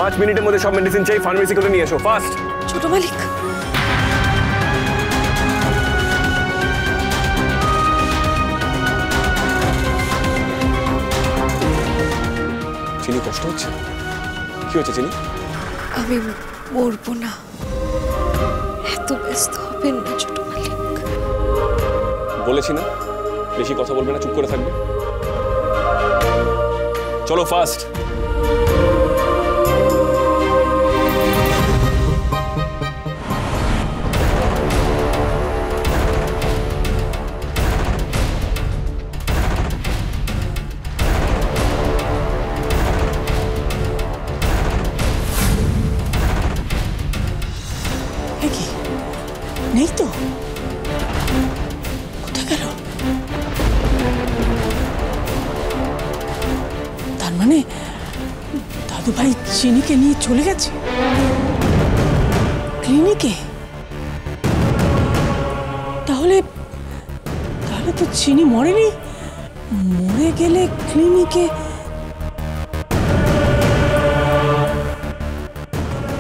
5 মিনিটের মধ্যে সব মেডিসিন চাই, ফার্মেসি করে নিয়ে এসো ফাস্ট। ছোট মালিক, চিনি কষ্ট হচ্ছে? কি হচ্ছে চিনি? আমি মরবো না, এত ব্যস্ত হবেন না ছোট মালিক। বলেছি না বেশি কথা বলবে না, চুপ করে থাকবে। চলো ফাস্ট। নেই তো, কোথায় গেল? তার মানে দাদু ভাই চিনিকে নিয়ে চলে গেছে ক্লিনিকে। তাহলে তাহলে তো চিনি মরেনি, মরে গেলে ক্লিনিকে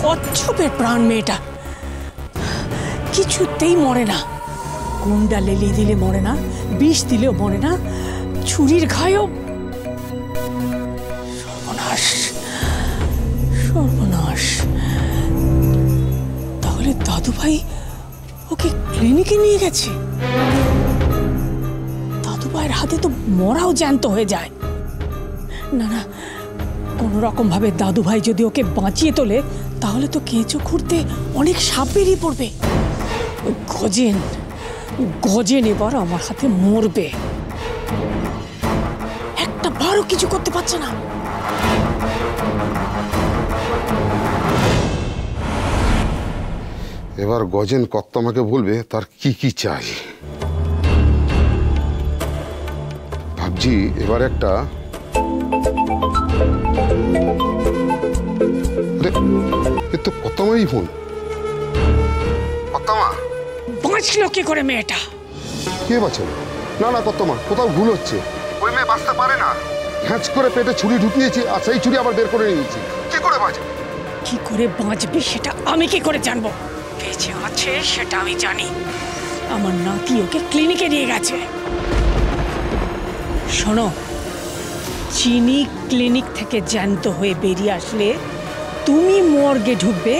কচ্ছপের প্রাণ মেয়েটা, কিছুতেই মরে না। গুন্ডা লেলিয়ে দিলে মরে না, বিষ দিলেও মরে না, ছুরির ঘায়ও। সর্বনাশ, সর্বনাশ। তাহলে দাদু ভাই ওকে ক্লিনিকে নিয়ে গেছে। দাদু ভাইয়ের হাতে তো মরাও জ্যান্ত হয়ে যায়। না না, কোনো রকম ভাবে দাদু ভাই যদি ওকে বাঁচিয়ে তোলে তাহলে তো কেঁচো খুঁড়তে অনেক সাপ বেরিয়ে পড়বে। গজেন, গজেন এবার আমার হাতে মরবে। একটা বারও কিছু করতে পারছে না। এবার গজেন কর্তামাকে বলবে তার কি কি চাই। ভাবছি এবার একটা এ তো কর্তামারই ফোন। কর্তামা, বাঁচলো কি করে মেয়েটা? কে বাঁচল? না না কর্তামা, কোথাও ভুল হচ্ছে। ওই মেয়ে বাঁচতে পারে না। হ্যাঁচ করে পেটে ছুরি ঢুকিয়েছি আর সেই ছুরি আবার বের করে নিয়েছি। কি করে বাঁচবে? কি করে বাঁচবে সেটা আমি কি করে জানবো? বেঁচে আছে সেটা আমি জানি। আমার নাতি ওকে ক্লিনিকে নিয়ে গেছে। শোনো, চিনি ক্লিনিক থেকে জ্যান্ত হয়ে বেরিয়ে আসলে তুমি মর্গে ঢুকবে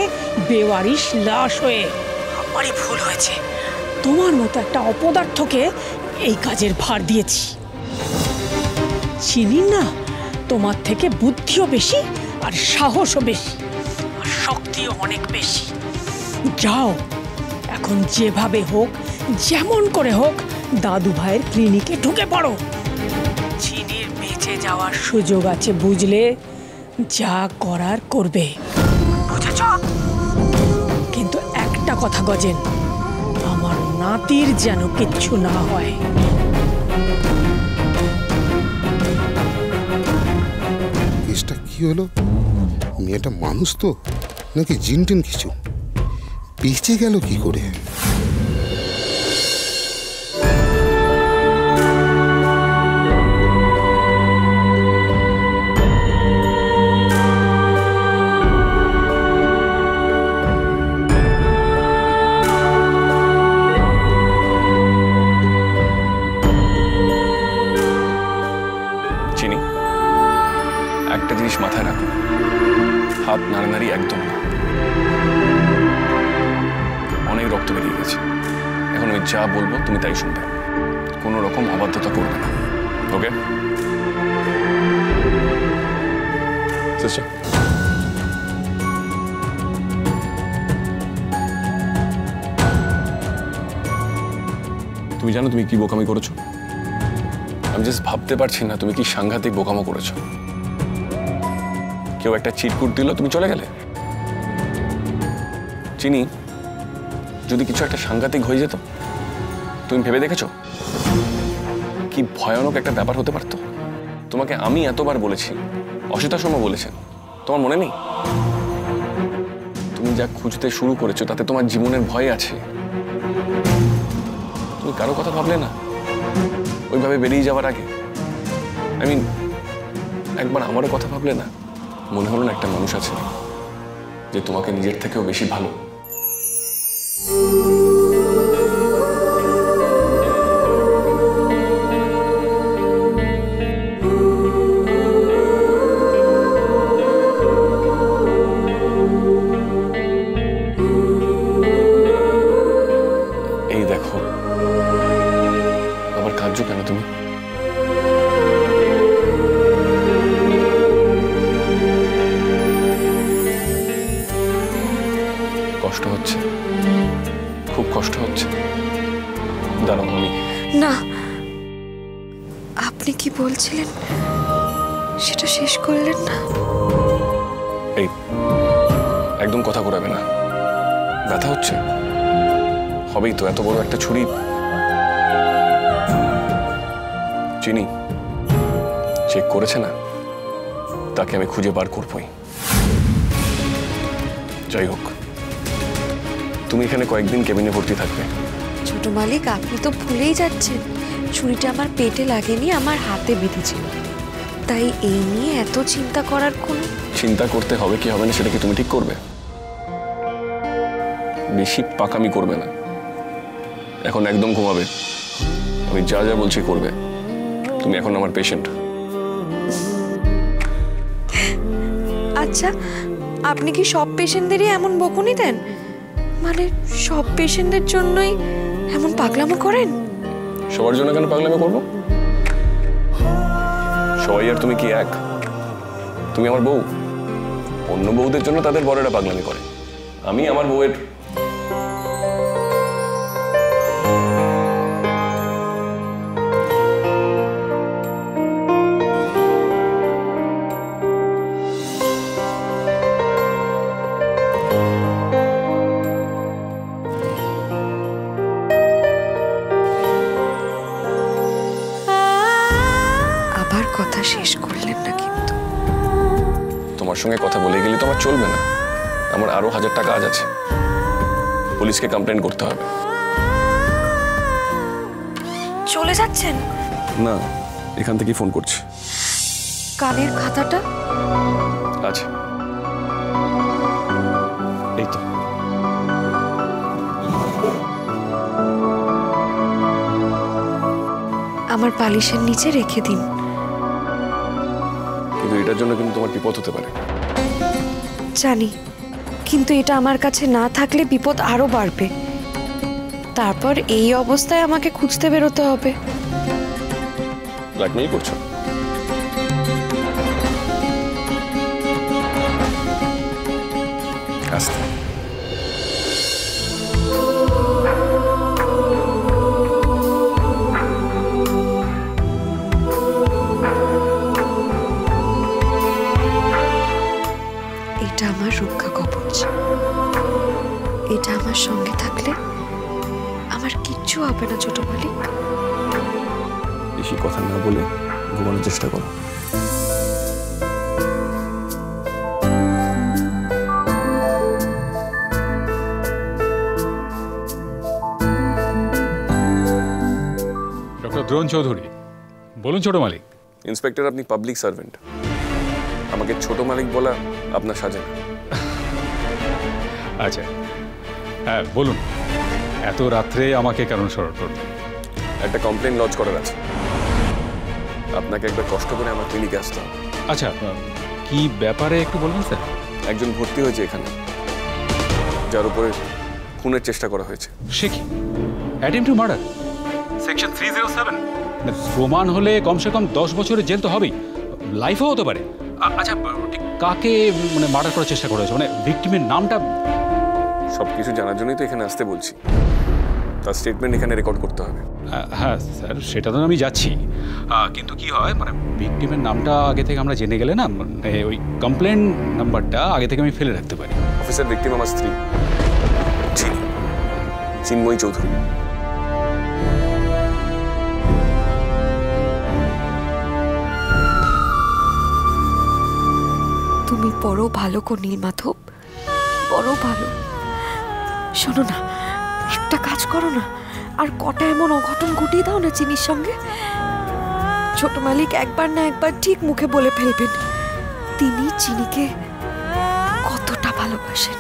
বেওয়ারিশ লাশ হয়ে। আমারই ভুল হয়েছে, তোমার মতো একটা অপদার্থকে এই কাজের ভার দিয়েছি। চিনি না, তোমার থেকে বুদ্ধিও বেশি আর সাহসও বেশি আর শক্তিও অনেক বেশি। যাও এখন, যেভাবে হোক যেমন করে হোক দাদু ভাইয়ের ক্লিনিকে ঢুকে পড়ো। চিনির বেঁচে যাওয়ার সুযোগ আছে বুঝলে, যা করার করবে, বুঝেছ? কিন্তু একটা কথা গজেন, আমার নাতির যেন কিচ্ছু না হয়। কেসটা কি হলো? মেয়েটা মানুষ তো নাকি জিন টিন কিছু? বেঁচে গেল কি করে? চিনি, একটা জিনিস মাথায় রাখো, হাত নাড়ানাড়ি একদম না। অনেক রক্ত বেরিয়ে গেছে, এখন আমি যা বলবো তুমি তাই শুনবে, কোনো রকম অবাধ্যতা করবে না। ওকে সিস্টার? তুমি জানো তুমি কি বোকামি করেছো? আমি জাস্ট ভাবতে পারছি না তুমি কি সাংঘাতিক বোকামো করেছো। কেউ একটা চিটকুট দিল, তুমি চলে গেলে। চিনি, যদি কিছু একটা সাংঘাতিক হয়ে যেত, তুমি ভেবে দেখেছো কি ভয়ানক একটা ব্যাপার হতে পারতো? তোমাকে আমি এতবার বলেছি, অসিতা শর্মা বলেছেন, তোমার মনে নেই? তুমি যা খুঁজতে শুরু করেছো তাতে তোমার জীবনের ভয় আছে। তুমি কারো কথা ভাবলে না ওইভাবে বেরিয়ে যাওয়ার আগে? একবার আমারও কথা ভাবলে না? মনে হলো না একটা মানুষ আছে যে তোমাকে নিজের থেকেও বেশি ভালো। এই দেখো, আবার কাঁদছো কেন তুমি? কষ্ট হচ্ছে, খুব কষ্ট হচ্ছে। দাঁড়াও, আমি না, আপনি কি বলছিলেন সেটা শেষ করলেন না? এই একদম কথা ঘোরাবে না। ব্যথা হচ্ছে, হবেই তো, এত বড় একটা ছুরি। চিনি চেক করেছে না, তাকে আমি খুঁজে বার করবই। যাই হোক, তুমি এখানে কয়েকদিন কেবিনে ভর্তি থাকবে। ছোট মালিক, আপনি তো ভুলেই যাচ্ছেন, ছুরিটা আমার পেটে লাগেনি, আমার হাতে বিঁধেছিল। তাই এই নিয়ে এত চিন্তা করার কোনো... চিন্তা করতে হবে কি হবে না সেটা কি তুমি ঠিক করবে? বেশি পাকামি করবে না, এখন একদম ঘুমাবে। আমি যা যা বলছি করবে। তুমি এখন আমার পেশেন্ট। আচ্ছা, আপনি কি সব পেশেন্টদেরই এমন বকুনি দেন? মানে সব পেশেন্টদের জন্যই এমন পাগলামো করেন? সবার জন্য কেন পাগলামি করবো? সবাই আর তুমি কি এক? তুমি আমার বউ, অন্য বউদের জন্য তাদের বড়রা পাগলামি করে, আমি আমার বউয়ের... আবার কথা শেষ করলেন না কিন্তু। তোমার সঙ্গে কথা বলে গেলে তো আমার চলবে না। আমার আরো 1000 টাকা কাজ আছে, পুলিশকে কমপ্লেন করতে হবে। চলে যাচ্ছেন? না, এখান থেকেই ফোন করছি। কানের খাতাটা? আচ্ছা, এই তো। আমার বালিশের নিচে রেখে দিন। কিন্তু এটার জন্য কিন্তু তোমার বিপদ হতে পারে। জানি, কিন্তু এটা আমার কাছে না থাকলে বিপদ আরো বাড়বে। তারপর এই অবস্থায় আমাকে খুঁজতে বেরোতে হবে। ব্ল্যাকমেইল করছো? আস্তে। এটা আমার রক্ষা কবচ। এটা আমার সঙ্গে থাকলে আমার কিচ্ছু হবে না ছোট মালিক। বেশি কথা না বলে ঘুমানোর চেষ্টা করো। ডক্টর দ্রোণ চৌধুরী, বলুন ছোট মালিক। ইন্সপেক্টর, আপনি পাবলিক সার্ভেন্ট, আমাকে ছোট মালিক বলা আপনার সাজে না। আচ্ছা, হ্যাঁ বলুন, এত রাত্রে আমাকে কেন স্মরণ করলেন? একটা কমপ্লেন লজ করার আছে, আপনাকে একবার কষ্ট করে আমার ক্লিনিকে আসতে হবে। আচ্ছা, কি ব্যাপারে একটু বলবেন স্যার? একজন ভর্তি হয়েছে এখানে, যার উপরে খুনের চেষ্টা করা হয়েছে। সে কি অ্যাটেম্পট টু মার্ডার? সেকশন 307 প্রমাণ হলে কমসে কম 10 বছরের জেল তো হবেই, লাইফও হতে পারে। আচ্ছা, ঠিক কাকে মানে মার্ডার করার চেষ্টা করা হয়েছে? মানে ভিকটিমের নামটা? সব কিছু জানার জন্যই তো এখানে আসতে বলছি, তার স্টেটমেন্ট এখানে রেকর্ড করতে হবে। হ্যাঁ স্যার, সেটা তো আমি যাচ্ছি, কিন্তু কি হয় মানে ভিকটিমের নামটা আগে থেকে আমরা জেনে গেলে না, মানে ওই কমপ্লেন নাম্বারটা আগে থেকে আমি ফেলে রাখতে পারি। অফিসার, ভিকটিম আমার স্ত্রী চিন্ময়ী চৌধুরী। তুমি বড় ভালো কো নীলমাধব, বড় ভালো। শোনো না, একটা কাজ করো না, আর কটা এমন অঘটন ঘটিয়ে দাও না চিনির সঙ্গে। ছোট মালিক একবার না একবার ঠিক মুখে বলে ফেলবেন তিনি চিনিকে কতটা ভালোবাসেন।